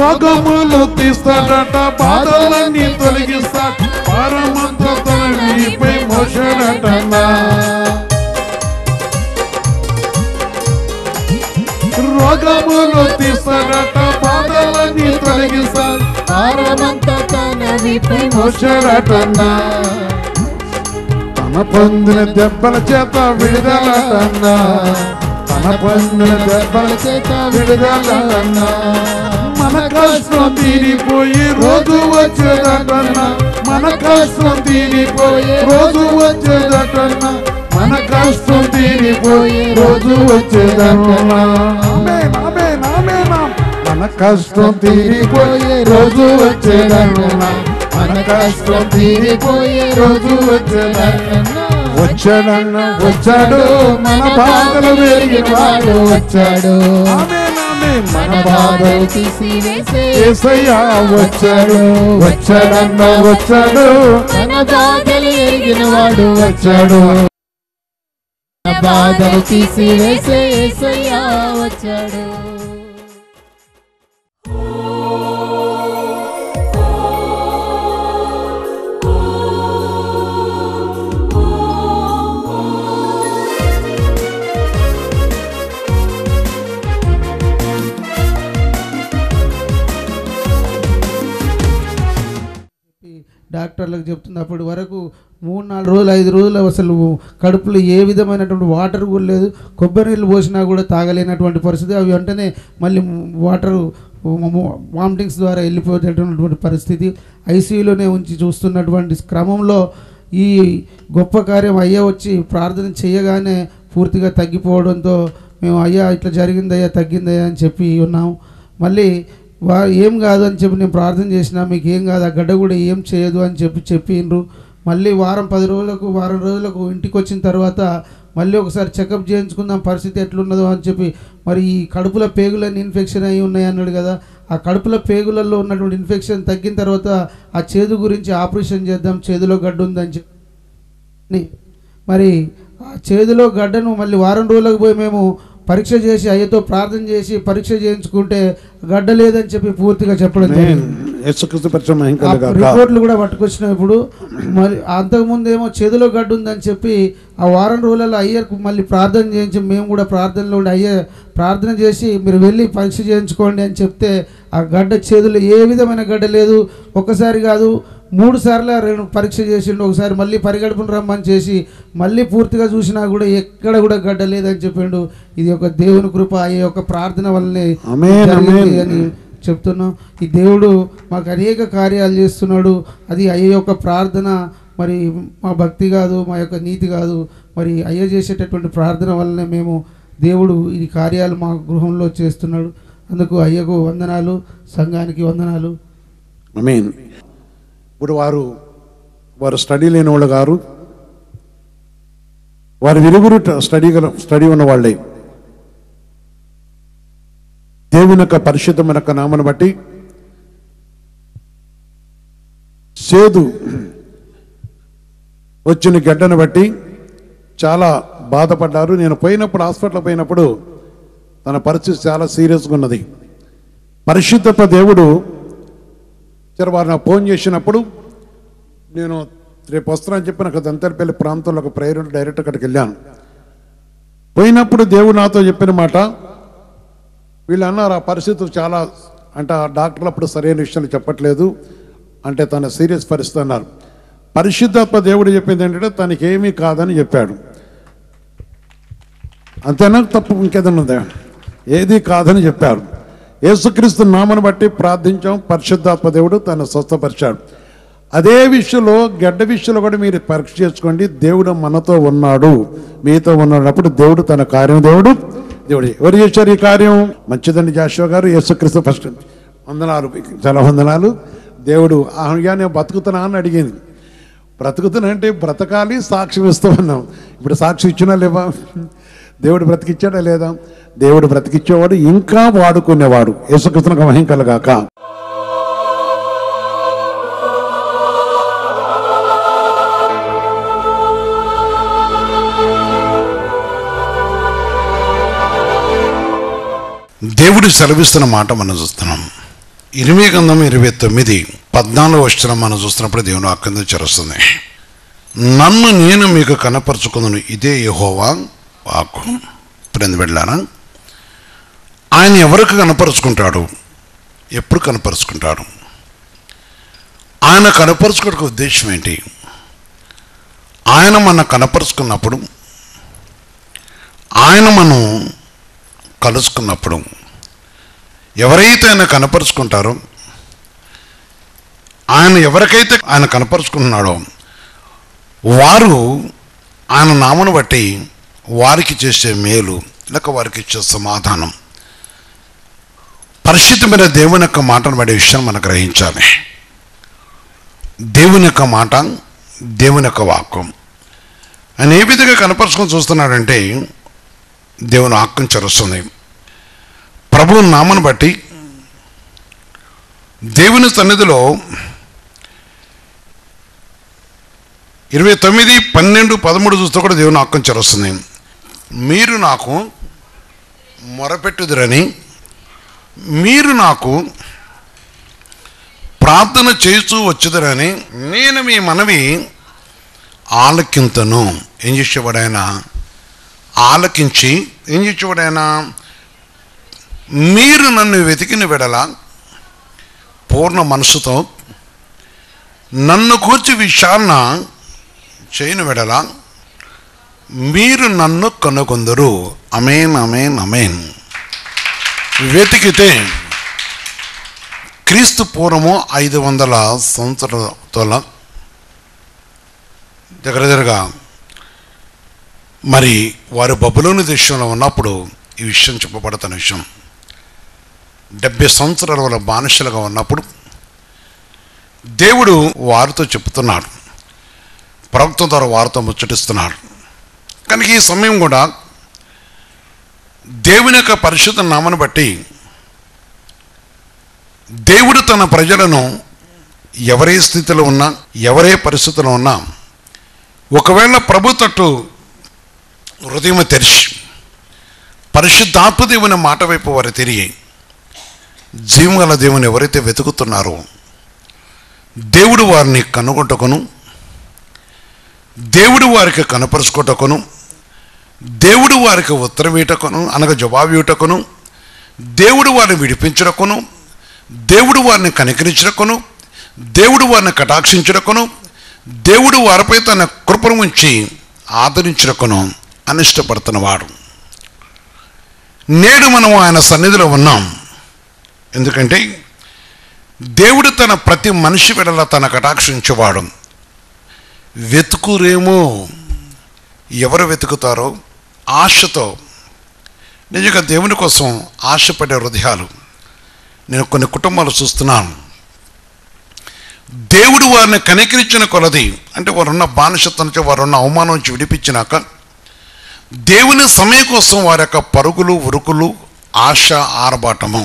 రోగములు తీస్తాడట, బాధలన్నీ తొలగిస్తాడు, భారమంతా తన వీపై మోసాడటన్నా. రోగములు తీస్తాడట, బాధలన్నీ తొలగిస్తాడు, భారమంతా తన వీపై మోసాడటన్నా. తన పొందిన దెబ్బల చేత విడుదలటన్నా, తన పొందిన దెబ్బల చేత విడుదలటన్నా. మన కష్టం తీరిపోయి రోజు వచ్చేదటన్నా, మన కష్టం తీరిపోయి రోజు వచ్చేదటన్నా, మన కష్టం తీరిపోయి రోజు వచ్చేదటన్నా. మన కష్టం తీరిపోయే రోజు వచ్చేదటన్నా, మన కష్టం తీరిపోయే రోజు వచ్చేదటన్నా. వచ్చాడన్నా వచ్చాడు, మన బాధలు వెలిగిన వాడు వచ్చాడు, మన బాధలు తీసివేసే యేసయ్యా వచ్చాడు. వచ్చాడన్నా వచ్చాడు, మన బాధలు ఎరిగిన వాడు వచ్చాడు, మన బాధలు తీసివేసే యేసయ్యా వచ్చాడు. డాక్టర్లకు చెప్తుంది. అప్పటి వరకు 3-4 రోజులు 5 రోజులు అసలు కడుపులో ఏ విధమైనటువంటి వాటర్ కూడా లేదు, కొబ్బరి నీళ్ళు పోసినా కూడా తాగలేనటువంటి పరిస్థితి. అవి వెంటనే మళ్ళీ వాటరు వామిటింగ్స్ ద్వారా వెళ్ళిపోయేటటువంటి పరిస్థితి. ఐసీయూలోనే ఉంచి చూస్తున్నటువంటి క్రమంలో ఈ గొప్ప కార్యం అయ్యా వచ్చి ప్రార్థన చేయగానే పూర్తిగా తగ్గిపోవడంతో మేము అయ్యా ఇట్లా జరిగిందయ్యా తగ్గిందయ్యా అని చెప్పి ఉన్నాము. మళ్ళీ ఏం కాదు అని చెప్పి నేను ప్రార్థన చేసినా, మీకు ఏం కాదు, ఆ గడ్డ కూడా ఏం చేయదు అని చెప్పిండ్రు. మళ్ళీ వారం 10 రోజులకు ఇంటికి వచ్చిన తర్వాత మళ్ళీ ఒకసారి చెకప్ చేయించుకుందాం పరిస్థితి ఎట్లున్నదో అని చెప్పి, మరి ఈ కడుపుల పేగులన్నీ ఇన్ఫెక్షన్ అయి ఉన్నాయి అన్నాడు కదా, ఆ కడుపుల పేగులలో ఉన్నటువంటి ఇన్ఫెక్షన్ తగ్గిన తర్వాత ఆ చేదు గురించి ఆపరేషన్ చేద్దాం, చేదులో గడ్డ ఉందని చెప్పి మరి ఆ చేదులో గడ్డను మళ్ళీ వారం రోజులకు పోయి మేము పరీక్ష చేసి అయ్యతో ప్రార్థన చేసి పరీక్ష చేయించుకుంటే గడ్డ లేదని చెప్పి పూర్తిగా చెప్పడం జరిగింది. రిపోర్ట్లు కూడా పట్టుకొచ్చినప్పుడు మరి అంతకుముందు ఏమో చేతిలో గడ్డ ఉందని చెప్పి ఆ వారం రోజులలో అయ్యకు మళ్ళీ ప్రార్థన చేయించి మేము కూడా ప్రార్థనలో ఉండి అయ్యే ప్రార్థన చేసి మీరు వెళ్ళి పరీక్ష చేయించుకోండి అని చెప్తే ఆ గడ్డ చేతులు ఏ విధమైన గడ్డ లేదు. ఒక్కసారి కాదు 3 సార్లు 2 పరీక్ష చేసిండు. ఒకసారి మళ్ళీ పరిగడుపును రమ్మని చేసి మళ్ళీ పూర్తిగా చూసినా కూడా ఎక్కడ కూడా గడ్డ లేదని చెప్పిండు. ఇది ఒక దేవుని కృప, ఈ యొక్క ప్రార్థన వల్లనే జరిగింది అని చెప్తున్నాం. ఈ దేవుడు మాకు అనేక కార్యాలు చేస్తున్నాడు. అది అయ్యే యొక్క ప్రార్థన, మరి మా భక్తి కాదు, మా యొక్క నీతి కాదు, మరి అయ్య చేసేటటువంటి ప్రార్థన వల్లనే మేము దేవుడు ఈ కార్యాలు మా గృహంలో చేస్తున్నాడు. అందుకు అయ్యకు వందనాలు, సంఘానికి వందనాలు. ఆమేన్. ఇప్పుడు వారు స్టడీ లేని వాళ్ళు గారు, వారి విరుగురు స్టడీ ఉన్న వాళ్ళే. దేవుని యొక్క పరిశుద్ధమైన నామను బట్టి సేదు వచ్చిన గడ్డను బట్టి చాలా బాధపడ్డారు. నేను పోయినప్పుడు హాస్పిటల్ పోయినప్పుడు తన పరిస్థితి చాలా సీరియస్గా ఉన్నది. పరిశుద్ధత దేవుడు వారు నాకు ఫోన్ చేసినప్పుడు నేను రేపు వస్తానని చెప్పి నాకు దంతరపల్లి ప్రాంతంలో ఒక ప్రేయర్ డైరెక్ట్ అక్కడికి వెళ్ళాను. పోయినప్పుడు దేవుడు నాతో చెప్పిన మాట, వీళ్ళు అన్నారు ఆ పరిస్థితులు చాలా అంటే ఆ డాక్టర్లు అప్పుడు సరైన విషయాలు చెప్పట్లేదు అంటే తన సీరియస్ పరిస్థితి అన్నారు. పరిశుద్ధాత్మ దేవుడు చెప్పింది ఏంటంటే తనకి ఏమీ కాదని చెప్పాడు. అంతేనా తప్పు ఇంకేదన్నా ఉందా? ఏది కాదని చెప్పారు. యేసుక్రీస్తు నామను బట్టి ప్రార్థించాం, పరిశుద్ధాత్మ దేవుడు తను స్వస్థపరిచాడు. అదే విషయంలో గడ్డ విషయంలో కూడా మీరు పరీక్ష చేసుకోండి. దేవుడు మనతో ఉన్నాడు, మీతో ఉన్నాడు. అప్పుడు దేవుడు తన కార్యం దేవుడు ఎవరు చేశారు ఈ కార్యం? మంచిదండి జాషువా గారు, యేసుక్రీస్తు ఫస్ట్ వందనాలు, చాలా వందనాలు. దేవుడు నేను బతుకుతున్నా అని అడిగింది. బ్రతుకుతున్నా అంటే బ్రతకాలి, సాక్ష్యం ఇస్తూ ఉన్నాం. ఇప్పుడు సాక్షి ఇచ్చినా లేవా? దేవుడు బ్రతికిచ్చాడా లేదా? దేవుడు బ్రతికిచ్చేవాడు, ఇంకా వాడుకునేవాడు. యేసుక్రీస్తునకు మహిమ కలుగాక. దేవుడు సెలవిస్తున్న మాట మనం చూస్తున్నాం. ఇర్మీయా గ్రంథం 29:14 మనం చూస్తున్నప్పుడు దేవుని వాక్యం చేరుస్తుంది. నన్ను నేను మీకు కనపరుచుకుందును, ఇదే యెహోవా వాక్కు. ప్రేమ బిడ్డలారా, ఆయన ఎవరికి కనపరుచుకుంటాడు? ఎప్పుడు కనపరుచుకుంటాడు? ఆయన కనపరుచుకోవడానికి ఉద్దేశం ఏంటి? ఆయన మనం కనపరుచుకున్నప్పుడు, ఆయన మనం కలుసుకున్నప్పుడు, ఎవరైతే ఆయన కనపరుచుకుంటారో, ఆయన ఎవరికైతే ఆయన కనపరుచుకుంటున్నాడో వారు ఆయన నామను బట్టి వారికి చేసే మేలు లేక వారికి ఇచ్చే సమాధానం, పరిశుద్ధమైన దేవుని యొక్క మాటను బడే విషయాన్ని మనం గ్రహించాలి. దేవుని యొక్క మాట, దేవుని యొక్క వాక్యం ఆయన ఏ విధంగా కనపరుచుకొని చూస్తున్నాడంటే దేవుని వాక్యం చరుస్తుంది. ప్రభువు నామను బట్టి దేవుని సన్నిధిలో 29:12-13 చూస్తే కూడా దేవుని వాక్యం చరుస్తుంది. మీరు నాకు మొరపెట్టుదురని, మీరు నాకు ప్రార్థన చేస్తూ వచ్చుదురని నేను మీ మనవి ఆలకింతను. ఏం చేసేవాడైనా? ఆలకించి ఏం చేసేవాడైనా? మీరు నన్ను వెతికిన వెడల పూర్ణ మనసుతో నన్ను కూర్చి విచారణ చేయని వెడల మీరు నన్ను కనుగొందరు. అమేన్, అమేన్, అమేన్. వెతికితే క్రీస్తు పూర్వము 500 సంవత్సరాల దగ్గరగా మరి వారు బబులోను దేశంలో ఉన్నప్పుడు ఈ విషయం చెప్పబడుతున్న విషయం. 70 సంవత్సరాల వాళ్ళ బానిసలుగా ఉన్నప్పుడు దేవుడు వారితో చెప్తున్నాడు, ప్రవక్త ద్వారా వారితో ముచ్చటిస్తున్నాడు. కనుక ఈ సమయం కూడా దేవుని యొక్క పరిశుద్ధ నామను బట్టి దేవుడు తన ప్రజలను ఎవరే స్థితిలో ఉన్నా, ఎవరే పరిస్థితిలో ఉన్నా, ఒకవేళ ప్రభు తట్టు హృదయం తెరిచి పరిశుద్ధాత్మ దేవుని మాట వైపు వారు తిరిగి జీవగల దేవుని ఎవరైతే వెతుకుతున్నారో దేవుడు వారిని కనుగొట్టుకొను, దేవుడు వారికి కనపరుచుకోటకును, దేవుడు వారికి ఉత్తరం ఇవ్వటకును అనగా జవాబు ఇవ్వటకును, దేవుడు వారిని విడిపించటకును, దేవుడు వారిని కనికరించటకును, దేవుడు వారిని కటాక్షించటకును, దేవుడు వారిపై తన కృపను ఉంచి ఆదరించటకును అనిష్టపడుతున్నవాడు. నేడు మనం ఆయన సన్నిధిలో ఉన్నాం. ఎందుకంటే దేవుడు తన ప్రతి మనిషి వెడల తన కటాక్షించేవాడు. వెతుకురేమో, ఎవరు వెతుకుతారో ఆశతో నిజంగా దేవుని కోసం ఆశపడే హృదయాలు నేను కొన్ని కుటుంబాలు చూస్తున్నాను. దేవుడు వారిని కనికరించిన కొలది, అంటే వారున్న బానిసత్వం నుంచి, వారున్న అవమానం నుంచి విడిపించినాక దేవుని సమయం కోసం వారి యొక్క పరుగులు, ఉరుకులు, ఆశ, ఆరబాటము,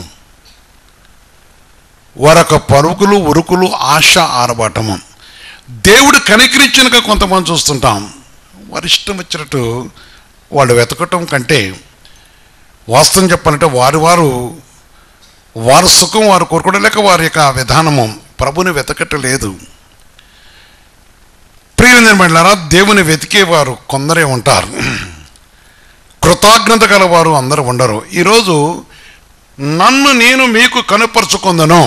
వారి యొక్క పరుగులు, ఉరుకులు, ఆశ, ఆరబాటము దేవుడు కనికరించినక కొంతమంది చూస్తుంటాం. వారి ఇష్టం వచ్చినట్టు వాళ్ళు వెతకటం కంటే, వాస్తవం చెప్పాలంటే వారి సుఖం వారు కోరుకోవడం లేక వారి యొక్క విధానము ప్రభుని వెతకట్లేదు. ప్రియమైనవారా, దేవుని వెతికేవారు కొందరే ఉంటారు, కృతజ్ఞత గలవారు అందరూ ఉండరు. ఈరోజు నన్ను నేను మీకు కనపరుచుకుందను,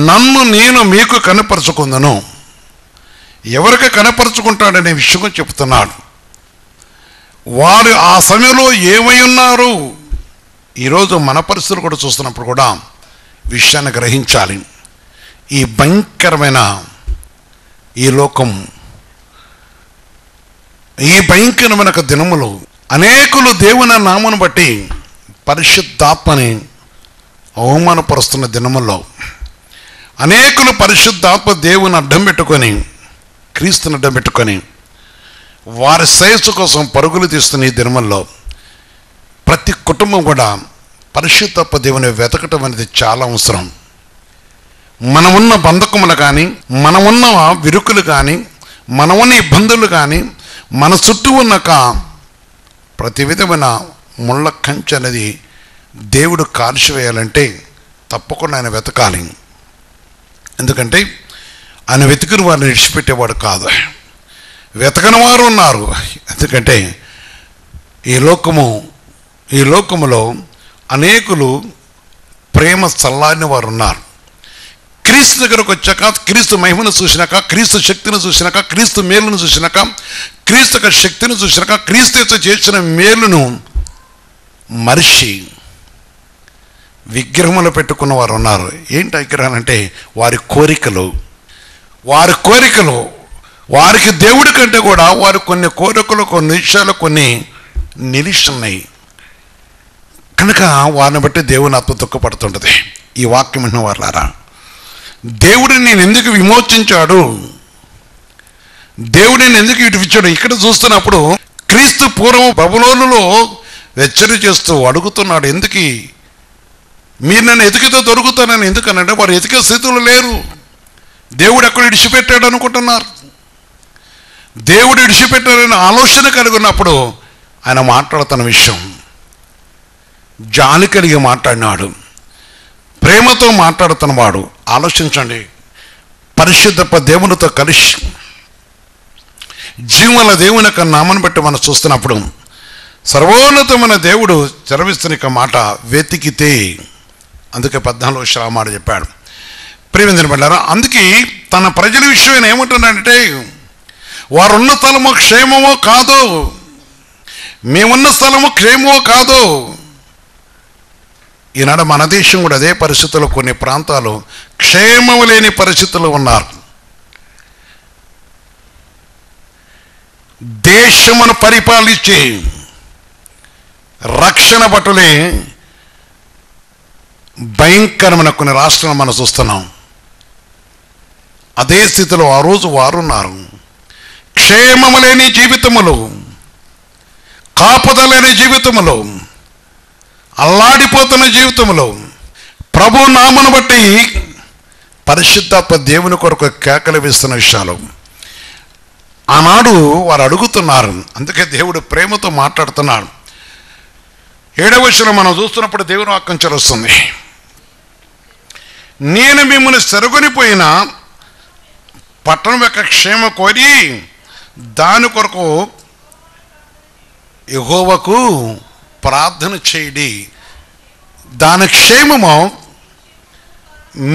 నన్ను నేను మీకు కనపరుచుకుందను, ఎవరికి కనపరుచుకుంటాడనే విషయం చెప్తున్నాడు. వారు ఆ సమయంలో ఏమై ఉన్నారు? ఈరోజు మన పరిస్థితులు కూడా చూస్తున్నప్పుడు కూడా విషయాన్ని గ్రహించాలి. ఈ భయంకరమైన ఈ లోకం, ఈ భయంకరమైన దినములు అనేకులు దేవుని నామను బట్టి పరిశుద్ధాత్మని అవమానపరుస్తున్న దినముల్లో అనేకులు పరిశుద్ధాత్మ దేవుని అడ్డం పెట్టుకొని, క్రీస్తుని అడ్డం పెట్టుకొని వారి శ్రేయస్సు కోసం పరుగులు తీస్తున్న ఈ దినముల్లో ప్రతి కుటుంబం కూడా పరిశుద్ధాత్మ దేవుని వెతకటం అనేది చాలా అవసరం. మనమున్న బంధకములు కానీ, మనమున్న విరుకులు కానీ, మనమున్న ఇబ్బందులు కానీ, మన చుట్టూ ఉన్న ప్రతి విధమైన ముళ్ళ కంచె అనేది దేవుడు కాల్చివేయాలంటే తప్పకుండా ఆయన వెతకాలి. ఎందుకంటే ఆయన వెతికిన వారిని విడిచిపెట్టేవాడు కాదు. వెతకని వారు ఉన్నారు. ఎందుకంటే ఈ లోకములో అనేకులు ప్రేమ చల్లారిన వారు ఉన్నారు. క్రీస్తు దగ్గరకు వచ్చాక, క్రీస్తు మహిమను చూసినాక, క్రీస్తు శక్తిని చూసినాక, క్రీస్తు మేలును చూసినాక, క్రీస్తు యొక్క శక్తిని చూసినాక, క్రీస్తుతో చేసిన మేలును మరిచి విగ్రహములు పెట్టుకున్న వారు ఉన్నారు. ఏంటి విగ్రహాలు అంటే వారి కోరికలు. వారికి దేవుడి కంటే కూడా వారి కొన్ని కోరికలు, కొన్ని విషయాలు కొన్ని నిలిచున్నాయి కనుక వారిని బట్టి దేవుని ఆత్మ దుఃఖపడుతుంటుంది. ఈ వాక్యం విన్న వారులారా, దేవుడిని నేను ఎందుకు విమోచించాడు, దేవుడిని ఎందుకు ఇటువిచ్చాడు? ఇక్కడ చూస్తున్నప్పుడు క్రీస్తు పూర్వం బబులోనులో హెచ్చరి చేస్తూ అడుగుతున్నాడు, ఎందుకు మీరు నన్ను ఎతికితో దొరుకుతానని. ఎందుకనంటే వారు ఎతికే స్థితిలో లేరు. దేవుడు ఎక్కడ విడిచిపెట్టాడు అనుకుంటున్నారు. దేవుడు విడిచిపెట్టాడని ఆలోచన కలిగినప్పుడు ఆయన మాట్లాడుతున్న విషయం జాలి కలిగి మాట్లాడినాడు, ప్రేమతో మాట్లాడుతున్నవాడు. ఆలోచించండి, పరిశుద్ధ దేవునితో కలిసి జీవన దేవుని యొక్క నామను బట్టి మనం చూస్తున్నప్పుడు సర్వోన్నతమైన దేవుడు చరవిస్తున్న మాట వెతికితే, అందుకే 14 మాట చెప్పాడు. ప్రియమైన బిడ్డలారా, అందుకే తన ప్రజల విషయం ఏమంటున్నాడంటే వారున్న స్థలము క్షేమమో కాదు, మేమున్న స్థలము క్షేమమో కాదు. ఈనాడు మన దేశం కూడా అదే పరిస్థితుల్లో కొన్ని ప్రాంతాలు క్షేమము లేని పరిస్థితులు ఉన్నారు. దేశమును పరిపాలించే రక్షణ భటులే భయంకరమైన కొన్ని రాష్ట్రాలు మనం చూస్తున్నాం. అదే స్థితిలో ఆ రోజు వారున్నారు. క్షేమము లేని జీవితములు, కాపుదల లేని జీవితములు, అల్లాడిపోతున్న జీవితంలో ప్రభు నామను బట్టి పరిశుద్ధాత్మ దేవుని కొరకు కేకలు వేస్తున్న విషయాలు ఆనాడు వారు అడుగుతున్నారు. అందుకే దేవుడు ప్రేమతో మాట్లాడుతున్నాడు. 7వ వచనం మనం చూస్తున్నప్పుడు దేవుని వాక్యం చరుస్తుంది. నేను మిమ్మల్ని సెరగొనిపోయిన పట్టణం యొక్క క్షేమ కోరి దాని కొరకు యెహోవాకు ప్రార్థన చేయండి. దాని క్షేమము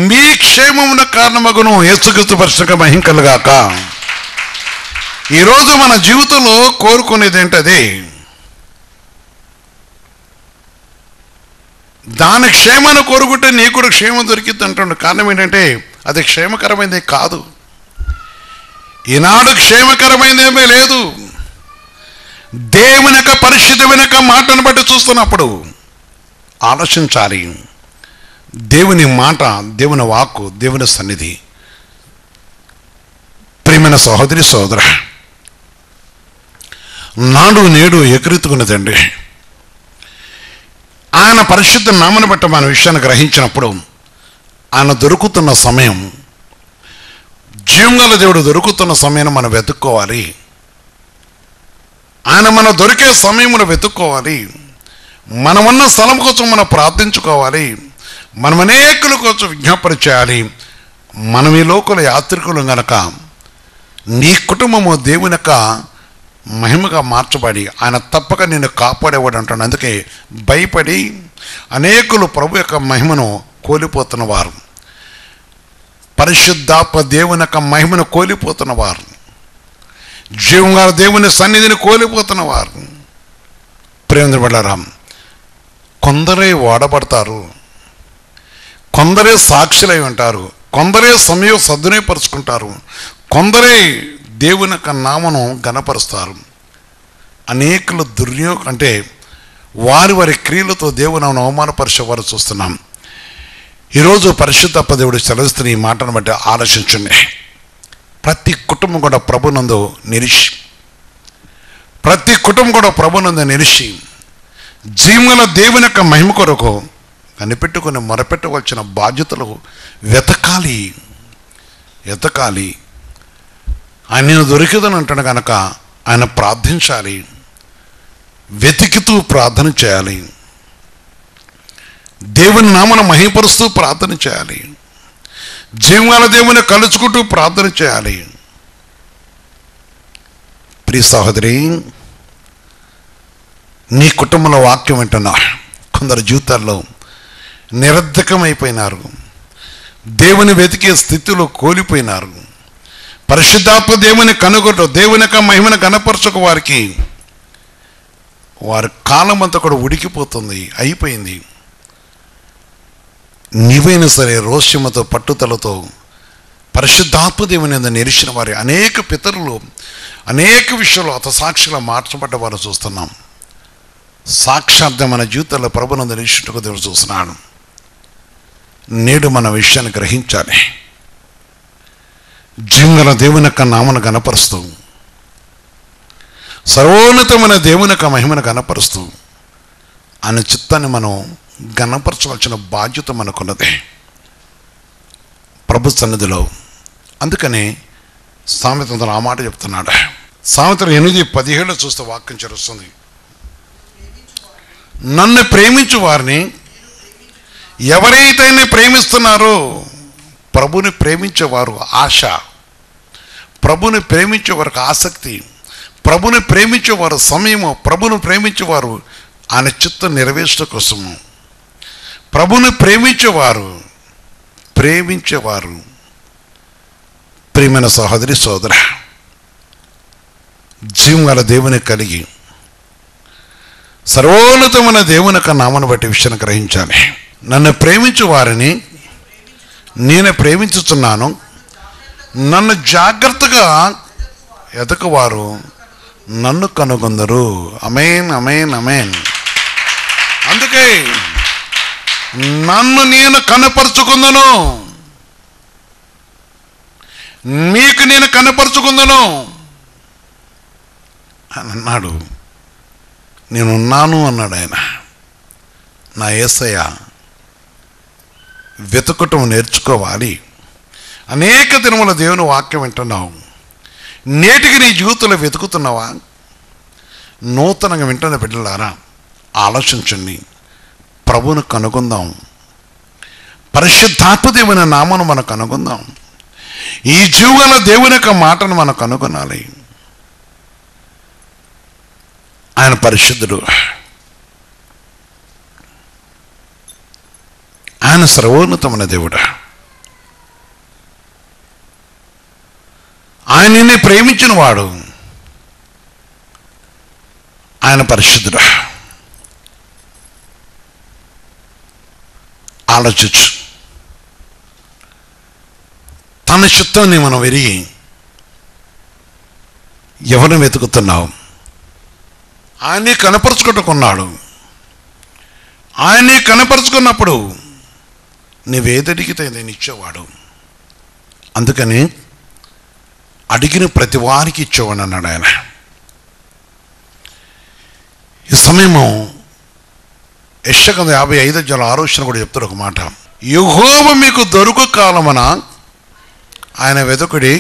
మీ క్షేమమున కారణమగును. యేసుక్రీస్తు పరిశుద్ధ మహిమ కలుగాక. ఈరోజు మన జీవితంలో కోరుకునేది ఏంటది? దాని క్షేమాన్ని కోరుకుంటే నీకు కూడా క్షేమం దొరికిద్ది అంటాడు. కారణం ఏంటంటే అది క్షేమకరమైనది కాదు. ఈనాడు క్షేమకరమైనదేమీ లేదు. దేవుని యొక్క పరిశుద్ధమైన యొక్క మాటను బట్టి చూస్తున్నప్పుడు ఆలోచించాలి. దేవుని మాట, దేవుని వాక్కు, దేవుని సన్నిధి. ప్రియమైన సహోదరి సహోదర, నాడు నేడు ఎగురుతున్నదండి. ఆయన పరిశుద్ధ నామను బట్టి మన విషయాన్ని గ్రహించినప్పుడు ఆయన దొరుకుతున్న సమయం, జీవంగల దేవుడు దొరుకుతున్న సమయాన్ని మనం వెతుక్కోవాలి. ఆయన మన దొరికే సమయంలో వెతుక్కోవాలి. మనమున్న స్థలం కోసం మనం ప్రార్థించుకోవాలి. మనం అనేకుల కోసం విజ్ఞాపన చేయాలి. మనం ఈ లోకల యాత్రికులు గనక నీ కుటుంబము దేవుని యొక్క మహిమగా మార్చబడి ఆయన తప్పక నిన్ను కాపాడేవాడు అంటాడు. అందుకే భయపడి అనేకులు ప్రభు యొక్క మహిమను కోల్పోతున్నవారు, పరిశుద్ధాత్మ దేవుని యొక్క మహిమను కోల్పోతున్నవారు, జీవంగా దేవుని సన్నిధిని కోల్పోతున్నవారు. ప్రేమ బిడ్డలారా, కొందరే వాడబడతారు, కొందరే సాక్షులై ఉంటారు, కొందరే సమయం సద్వినియోగపరుచుకుంటారు, కొందరే దేవుని యొక్క నామను ఘనపరుస్తారు. అనేకులు దుర్యోగం అంటే వారి వారి క్రియలతో దేవుని అవమానపరిచేవారు చూస్తున్నాం. ఈరోజు పరిశుద్ధాత్మ దేవుడు సెలవిస్తున్న ఈ మాటను బట్టి ఆలోచించండి. ప్రతి కుటుంబం కూడా ప్రభునందు నిలిచి, ప్రతి కుటుంబం కూడా ప్రభునందు నిలిచి జీవన దేవుని యొక్క మహిమ కొరకు కనిపెట్టుకుని మొరపెట్టవలసిన బాధ్యతలు వెతకాలి. ఆయన నేను దొరికిదని అంటాడు కనుక ఆయన ప్రార్థించాలి, వెతికితూ ప్రార్థన చేయాలి. దేవుని నామను మహిమపరుస్తూ ప్రార్థన చేయాలి. జీవగల దేవుని కలుసుకుంటూ ప్రార్థన చేయాలి. ప్రియ సహోదరి, నీ కుటుంబంలో వాక్యం వింటున్నా కొందరు జీవితాల్లో నిరర్ధకమైపోయినారు. దేవుని వెతికే స్థితిలో కోల్పోయినారు. పరిశుద్ధాత్మ దేవుని కనుగొట్టు దేవుని యొక్క మహిమను కనపరచక వారికి వారి కాలం అంతా కూడా ఉడికిపోతుంది, అయిపోయింది. నీవైనా సరే రోష్యమతో పట్టుదలతో పరిశుద్ధాత్మ దేవుని యందు నిలిచిన వారి అనేక పితరులు అనేక విషయాలు హతసాక్షిగా మార్చబడ్డ వారు చూస్తున్నాం. సాక్షార్థం మన జీవితంలో ప్రభునందు నిలిచినట్టుగా దేవుడు చూస్తున్నాడు. నేడు మన విషయాన్ని గ్రహించాలి. జీవగల దేవుని యొక్క నామను గణపరుస్తూ సర్వోన్నతమైన దేవుని యొక్క మహిమను గణపరుస్తూ ఆయన చిత్తాన్ని మనం గణపరచవలసిన బాధ్యత మనకున్నది ప్రభు సన్నిధిలో. అందుకని సామెతలు ఆ మాట చెప్తున్నాడు. సామెతలు 8:17 చూస్తే వాక్యం చేరుస్తుంది. నన్ను ప్రేమించు వారిని, ఎవరైతే ప్రేమిస్తున్నారో, ప్రభుని ప్రేమించేవారు ఆశ, ప్రభుని ప్రేమించేవారికి ఆసక్తి, ప్రభుని ప్రేమించేవారు సమయము, ప్రభుని ప్రేమించేవారు ఆయన చిత్తం నెరవేర్చడం కోసము, ప్రభుని ప్రేమించేవారు ప్రియమైన సహోదరి సోదర, జీవగల దేవుని కలిగి సర్వోన్నతమైన దేవుని యొక్క నామను బట్టి విషయాన్ని గ్రహించాలి. నన్ను ప్రేమించు వారిని నేను ప్రేమించుతున్నాను, నన్ను జాగ్రత్తగా ఎదకవారు నన్ను కనుగొందరు. అమేన్, అమేన్, అమేన్. అందుకే నన్ను నేను కనపరుచుకుందను, మీకు నేను కనపరుచుకుందను అని అన్నాడు. నేనున్నాను అన్నాడు ఆయన. నా యేసయ్య వెతుకటం నేర్చుకోవాలి. అనేక దినముల దేవుని వాక్యం వింటున్నావు. నేటికి నీ జీవితంలో వెతుకుతున్నావా? నూతనంగా వింటున్న బిడ్డలారా ఆలోచించండి. ప్రభువును కనుగొందాం. పరిశుద్ధాత్మ దేవుని నామను మనం కనుగొందాం. ఈ జీవగల దేవుని యొక్క మాటను మనం కనుగొనాలి. ఆయన పరిశుద్ధుడు, ఆయన సర్వోన్నతమైన దేవుడు. ఆయనని ప్రేమించిన వాడు, ఆయన పరిశుద్ధుడు. ఆలోచించు. తన చిత్తాన్ని మనం ఎరిగి ఎవరిని వెతుకుతున్నావు? ఆయన్ని కనపరుచుకుంటున్నాడు. ఆయన్ని కనపరుచుకున్నప్పుడు నీవేదడిగితే నేను ఇచ్చేవాడు. అందుకని అడిగిన ప్రతి వారికి ఇచ్చేవాడు అన్నాడు ఆయన. ఈ సమయము యెషయా 55:6 కూడా చెప్తాడు ఒక మాట. యెహోవా మీకు దొరుకు కాలమున ఆయన వెతుకుడి,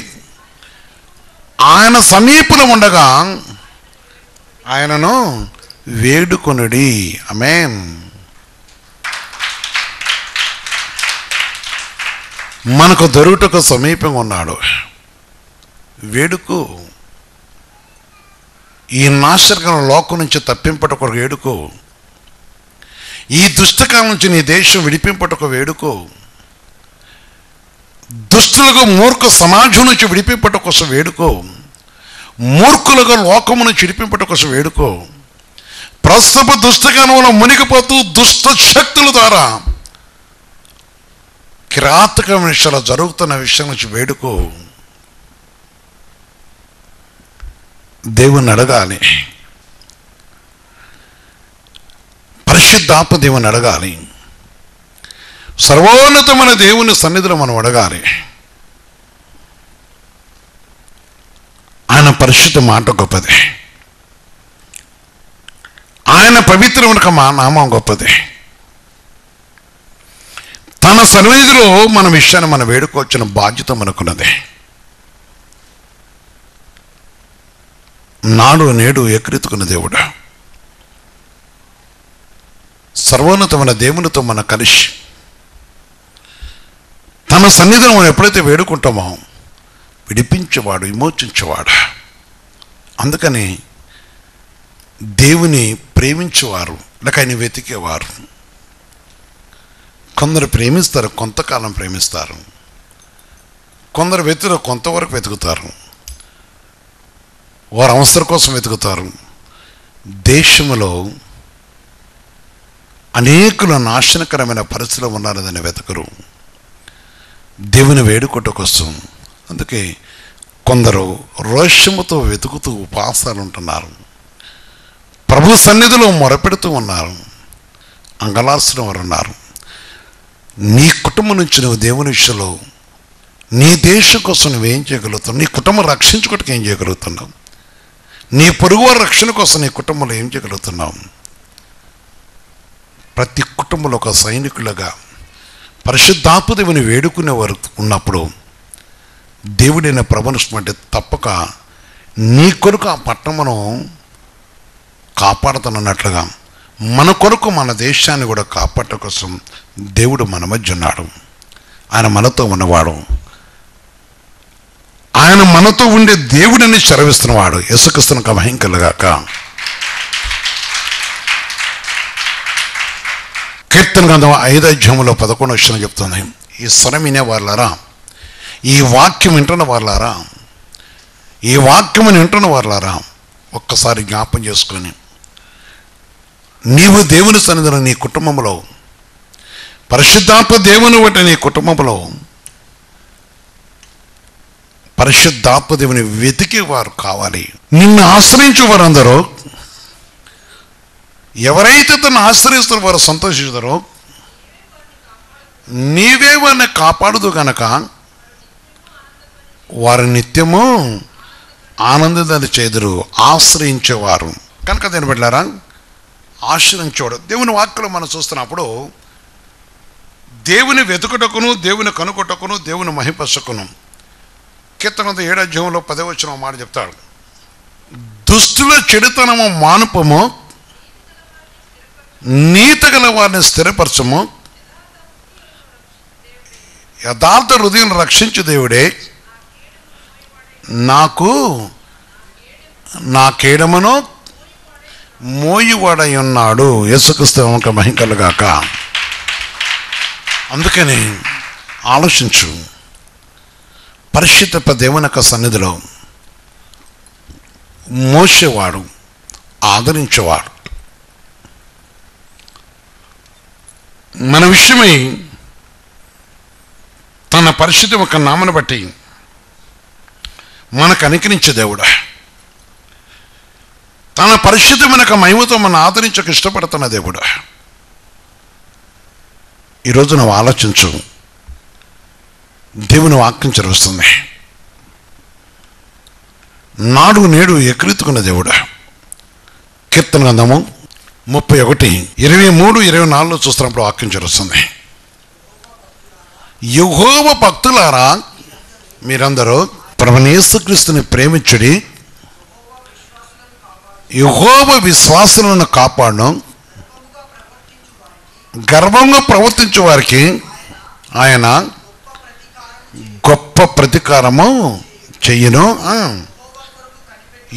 ఆయన సమీపంలో ఉండగా ఆయనను వేడుకొనుడి. ఆమేన్. మనకు దొరుకుటకు సమీపంగా ఉన్నాడు. వేడుకు. ఈ నాశనకర లోకం నుంచి తప్పింపటకు వేడుకో. ఈ దుష్టకాలం నుంచి నీ దేశం విడిపింపటకు వేడుకో. దుష్టులకు మూర్ఖ సమాజం నుంచి విడిపింపట కోసం వేడుకో. మూర్ఖులుగా లోకము నుంచి విడిపింపట కోసం వేడుకో. ప్రస్తుత దుష్టకాలంలో మునిగిపోతూ దుష్ట శక్తుల ద్వారా కిరాతక విషయాలు జరుగుతున్న విషయం నుంచి వేడుకో. దేవుని అడగాలి. పరిశుద్ధాత్మ దేవుని అడగాలి. సర్వోన్నతమైన దేవుని సన్నిధిలో మనం అడగాలి. ఆయన పరిశుద్ధ మాట గొప్పది. ఆయన పవిత్రమైన నామం గొప్పది. తన సన్నిధిలో మన విషయాన్ని మనం వేడుకోవచ్చిన బాధ్యత మనకున్నది. నాడు నేడు ఎక్కరెత్తుకున్న దేవుడు. సర్వోన్నతమైన దేవునితో మనం కలిసి తన సన్నిధిని మనం ఎప్పుడైతే వేడుకుంటామో విడిపించేవాడు, విమోచించేవాడు. అందుకని దేవుని ప్రేమించేవారు లేక ఆయన వెతికేవారు. కొందరు ప్రేమిస్తారు, కొంతకాలం ప్రేమిస్తారు. కొందరు వెతురు కొంతవరకు వెతుకుతారు. వారు అవసరం కోసం వెతుకుతారు. దేశంలో అనేకులు నాశనకరమైన పరిస్థితులు ఉన్నారు, దాన్ని వెతకరు. దేవుని వేడుకోట కోసం. అందుకే కొందరు రోషముతో వెతుకుతూ ఉపవాసాలు ఉంటున్నారు. ప్రభు సన్నిధిలో మొరపెడుతూ ఉన్నారు. అంగలార్చిన వారు ఉన్నారు. నీ కుటుంబం నుంచి నువ్వు దేవుని విషయంలో నీ దేశం కోసం నువ్వేం చేయగలుగుతున్నావు? నీ కుటుంబం రక్షించుకోవడానికి ఏం చేయగలుగుతున్నావు? నీ పొరుగువారి రక్షణ కోసం నీ కుటుంబంలో ఏం చేయగలుగుతున్నావు? ప్రతి కుటుంబంలో ఒక సైనికులుగా పరిశుద్ధాత్మ దేవుని వేడుకునేవారు ఉన్నప్పుడు దేవుడైన ప్రభువుని తప్పక నీ కొరకు ఆ పట్టణమును కాపాడుతానన్నట్లుగా మన కొరకు మన దేశాన్ని కూడా కాపాడటం కోసం దేవుడు మన మధ్య ఉన్నాడు. ఆయన మనతో ఉన్నవాడు. ఆయన మనతో ఉండే దేవుడిని సెలవిస్తున్నవాడు. యేసుక్రీస్తునికి మహిమ కలుగాక. కీర్తన గ్రంథం 5వ అధ్యాయంలో 11వ వచనం చెప్తుంది, ఈ స్వరం వినే వాళ్ళారా, ఈ వాక్యం వింటున్న వాళ్ళారా, ఈ వాక్యమును వింటున్న వాళ్ళారా, ఒక్కసారి జ్ఞాపం చేసుకొని నీవు దేవుని సన్నిధిలో నీ కుటుంబంలో పరిశుద్ధాత్మ దేవుని బట్టి నీ కుటుంబంలో పరిశుద్ధాత్మ దేవుని వెతికేవారు కావాలి. నిన్ను ఆశ్రయించే వారందరూ, ఎవరైతే తను ఆశ్రయిస్తారో వారు సంతోషిస్తారో, నీవే వారిని కాపాడుదు గనక వారు నిత్యము ఆనందాన్ని చేదురు. ఆశ్రయించేవారు కనుక దీన్ని పెట్టారా, ఆశ్రయించేవాడు. దేవుని వాక్యలో మనం చూస్తున్నప్పుడు దేవుని వెతుకుటకును, దేవుని కనుకొటకును, దేవుని మహిపరచుకును. కీర్తన 7వ అధ్యాయంలో 10వ వచనం మాట చెప్తాడు, దుష్టుల చెడుతనము మానుపము, నీతి గల వారిని స్థిరపరచము, యథార్థ హృదయం రక్షించు దేవుడే నాకు నా కేడమును మోయివాడై ఉన్నాడు. యేసుక్రీస్తు మహిమ కలుగాక. అందుకని ఆలోచించు, పరిశుద్ధ దేవుని యొక్క సన్నిధిలో మోసేవాడు, ఆదరించేవాడు. మన విషయమై తన పరిశుద్ధ ఒక నామను బట్టి మనకు అనుకరించే దేవుడు, తన పరిశుద్ధమైన మహిమతో మన ఆదరించక ఇష్టపడుతున్న దేవుడు. ఈరోజు నువ్వు ఆలోచించు, దేవుని వాక్యం చదివిస్తుంది. నాడు నేడు ఎక్కిరితుకున్న దేవుడు. కీర్తన గ్రంథము 31, 23, 24 చూస్తున్నప్పుడు వాక్యం చదువుతుంది, యెహోవా భక్తులారా మీరందరూ ప్రభువైన యేసుక్రీస్తుని ప్రేమించుడి, యెహోవా విశ్వాసులను కాపాడును, గర్వంగా ప్రవర్తించే వారికి ఆయన గొప్ప ప్రతీకారము చెయ్యను.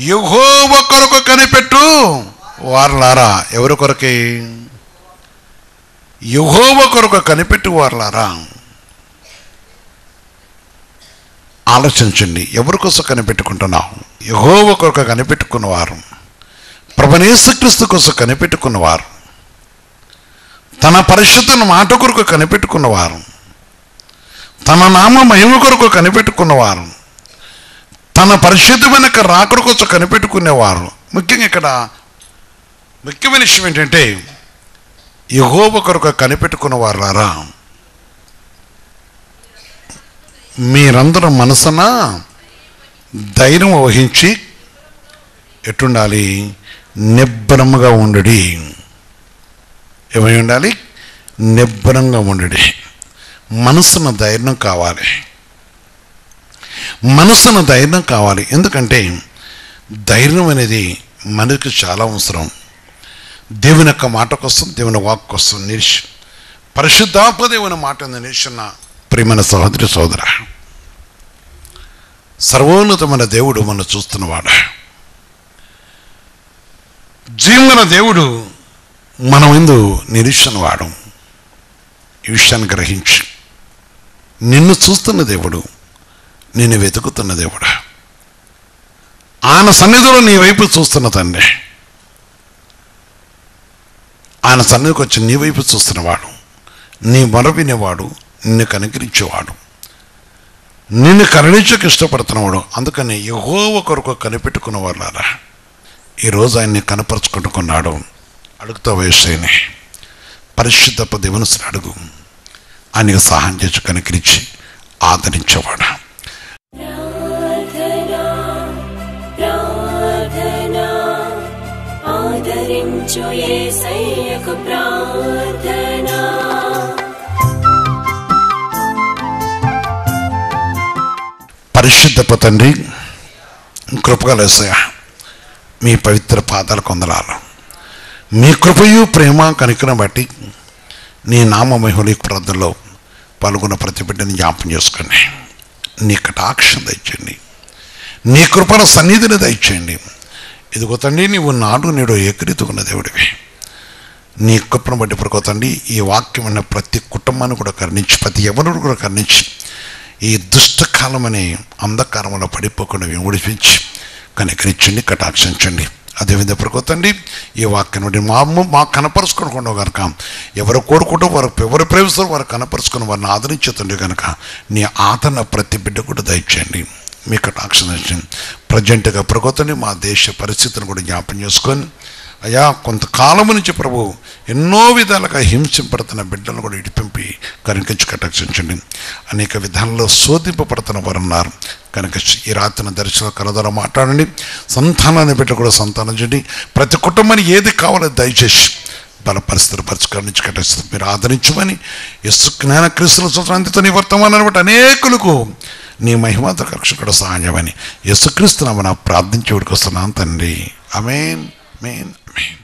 యెహోవా కొరకు కనిపెట్టు వారలారా. ఎవరి కొరకే? యెహోవా కొరకు కనిపెట్టు వారలారా. ఆలోచించండి, ఎవరి కోసం కనిపెట్టుకుంటున్నావు? యెహోవా కొరకు కనిపెట్టుకున్నవారు, ప్రభువైన యేసుక్రీస్తు కోసం కనిపెట్టుకున్నవారు, తన పరిశుద్ధ మాట కొరకు కనిపెట్టుకున్నవారు, తన నామ మహిమ కొరకు కనిపెట్టుకున్నవారు, తన పరిశుద్ధమైన రాకడ కోసం కనిపెట్టుకునేవారు. ముఖ్యంగా ఇక్కడ ముఖ్యమైన విషయం ఏంటంటే, యెహోవా కొరకు కనిపెట్టుకున్నవారులారా, మీరందరూ మనసున ధైర్యం వహించి ఎట్టుండాలి? నిబ్బరముగా ఉండుడి. ఏమై ఉండాలి? నిబ్బరంగా ఉండుడి. మనసున ధైర్యం కావాలి, మనసున ధైర్యం కావాలి. ఎందుకంటే ధైర్యం అనేది మనకి చాలా అవసరం. దేవుని యొక్క మాట కోసం, దేవుని వాక్ కోసం పరిశుద్ధాత్మ దేవుని మాట నిరీక్షణ ప్రియమైన సహోదరి సోదర, సర్వోన్నతమైన దేవుడు మనం చూస్తున్నవాడు. జీవన దేవుడు మన ముందు నిరీక్షణ వాడు. ఈ విషయాన్ని గ్రహించి నిన్ను చూస్తున్న దేవుడు, నిన్ను వెతుకుతున్న దేవుడు, ఆయన సన్నిధిలో నీ వైపు చూస్తున్న తండ్రి, ఆయన సన్నిధికి వచ్చి నీ వైపు చూస్తున్నవాడు, నీ మొర వినేవాడు, నిన్ను కనికరించేవాడు, నిన్ను కరుణించక ఇష్టపడుతున్నవాడు. అందుకని యెహోవా కొరకు కనిపెట్టుకున్న వాళ్ళారా ఈరోజు ఆయన్ని కనపరుచుకుంటున్నాడు. అడుగుతా వయస్సుని పరిశుద్ధ దేవుని అడుగు, ఆయనకు సహాయం చేసి కనికరించి ఆదరించేవాడు. పరిశుద్ధ తండ్రి, కృపగల యేసయ్య, మీ పవిత్ర పాదాల కొందరాలు. మీ కృపయు ప్రేమ కనికరం బట్టి నీ నామ మహిమల ప్రార్థనలో పాల్గొన్న ప్రతి బిడ్డని జ్ఞాపకం చేసుకొని నీ కటాక్షం దయచేయండి, నీ కృపల సన్నిధిని దయచేయండి. ఇదిగో తండ్రి, నీవు నాడు నేడు ఏకరీతుకున్న దేవుడివి. నీ కృపను బట్టి పడుకోతండి ఈ వాక్యం అన్న ప్రతి కుటుంబాన్ని కూడా కరుణించి, ప్రతి ఎవరిని కూడా కరుణించి, ఈ దుష్టకాలమనే అంధకారంలో పడిపోకుండా విడిపించి కనికరించండి, కటాక్షించండి. అదేవిధంగా పడుకోతండి ఈ వాక్యం నుండి మా కనపరుచుకోకుండా కనుక ఎవరు కోరుకుంటూ వారు ఎవరు ప్రేమిస్తారో వారు కనపరుచుకుని వారిని ఆదరించుతుండే కనుక నీ ఆదరణ ప్రతి బిడ్డ కూడా దయచేయండి. మీ కటాక్షించండి. ప్రజెంట్గా పడుకోతండి మా దేశ పరిస్థితిని కూడా జ్ఞాపం చేసుకొని, అయ్యా కొంతకాలం నుంచి ప్రభు ఎన్నో విధాలుగా హింసింపడుతున్న బిడ్డలను కూడా ఇడిపింపి కనికరించి కటాక్షించండి. అనేక విధాలలో శోధింపబడుతున్న వారు ఉన్నారు కనుక ఈ రాత్రిని దర్శన కళ ద్వారా మాట్లాడండి. సంతానాన్ని బిడ్డ కూడా సంతానం చేయండి. ప్రతి కుటుంబానికి ఏది కావాలో దయచేసి బల పరిస్థితులు పరిష్కరించి కట్టిస్తుంది మీరు ఆదరించమని యేసు జ్ఞాన క్రీస్తుల సంతానంతో నీ వర్తమానాన్ని బట్టి అనేకులకు నీ మహిమతో రక్షకుడు సహాయమని యేసుక్రీస్తు నామమున ప్రార్థించి వేడుకొస్తున్నాను తండ్రి. ఆమేన్, ఆమేన్, ఆమేన్.